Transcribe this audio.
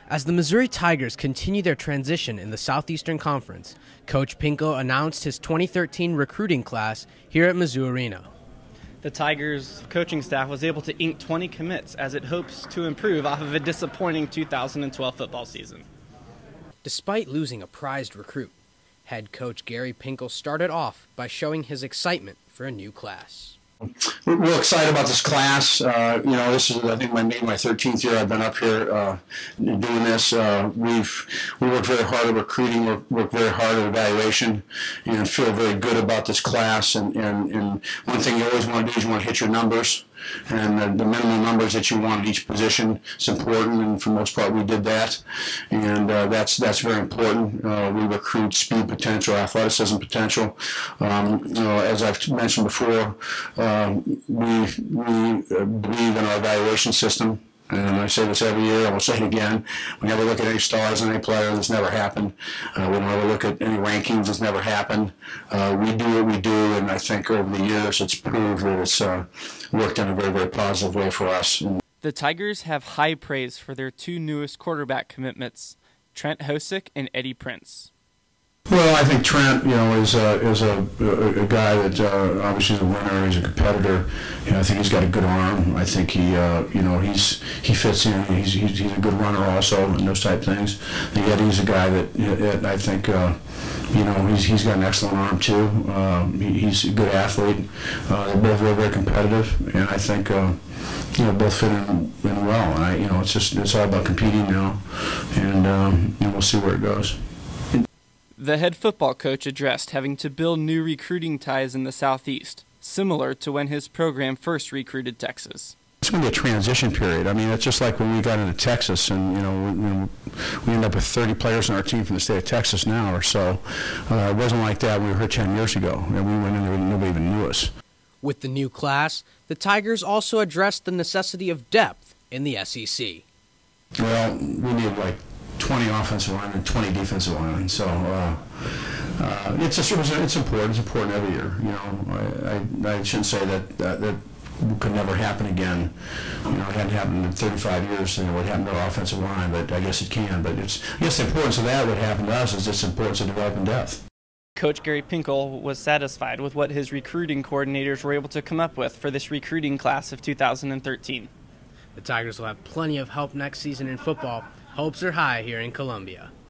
As the Missouri Tigers continue their transition in the Southeastern Conference, Coach Pinkel announced his 2013 recruiting class here at Mizzou Arena. The Tigers coaching staff was able to ink 20 commits as it hopes to improve off of a disappointing 2012 football season. Despite losing a prized recruit, head coach Gary Pinkel started off by showing his excitement for a new class. We're real excited about this class. This is, I think, maybe my 13th year I've been up here doing this. We worked very hard at recruiting, worked very hard at evaluation, and feel very good about this class. And one thing you always want to do is you want to hit your numbers. And the minimum numbers that you want at each position is important, and for the most part we did that. And that's very important. We recruit speed potential, athleticism potential. As I've mentioned before, we believe in our evaluation system. And I say this every year, I will say it again, we never look at any stars on any player. This never happened. We never look at any rankings. It's never happened. We do what we do, and I think over the years it's proved that it's worked in a very, very positive way for us. The Tigers have high praise for their two newest quarterback commitments, Trent Hosick and Eddie Prince. Well, I think Trent, is a guy that obviously is a winner. He's a competitor. I think he's got a good arm. I think he fits in. He's a good runner also, and those type things. I think Eddie's a guy that I think he's got an excellent arm too. He's a good athlete. They're both very, very competitive, and I think both fit in well. And it's all about competing now, and we'll see where it goes. The head football coach addressed having to build new recruiting ties in the Southeast, similar to when his program first recruited Texas. It's going to be a transition period. I mean, it's just like when we got into Texas, and we end up with 30 players on our team from the state of Texas now or so. It wasn't like that when we were here 10 years ago, and we went in there and nobody even knew us. With the new class, the Tigers also addressed the necessity of depth in the SEC. Well, we need 20 offensive linemen and 20 defensive linemen. So it's important. It's important every year. I shouldn't say that could never happen again. It hadn't happened in 35 years. What happened to our offensive line, but I guess it can. But I guess the importance of that, what happened to us, is just the importance of developing depth. Coach Gary Pinkel was satisfied with what his recruiting coordinators were able to come up with for this recruiting class of 2013. The Tigers will have plenty of help next season in football. Hopes are high here in Columbia.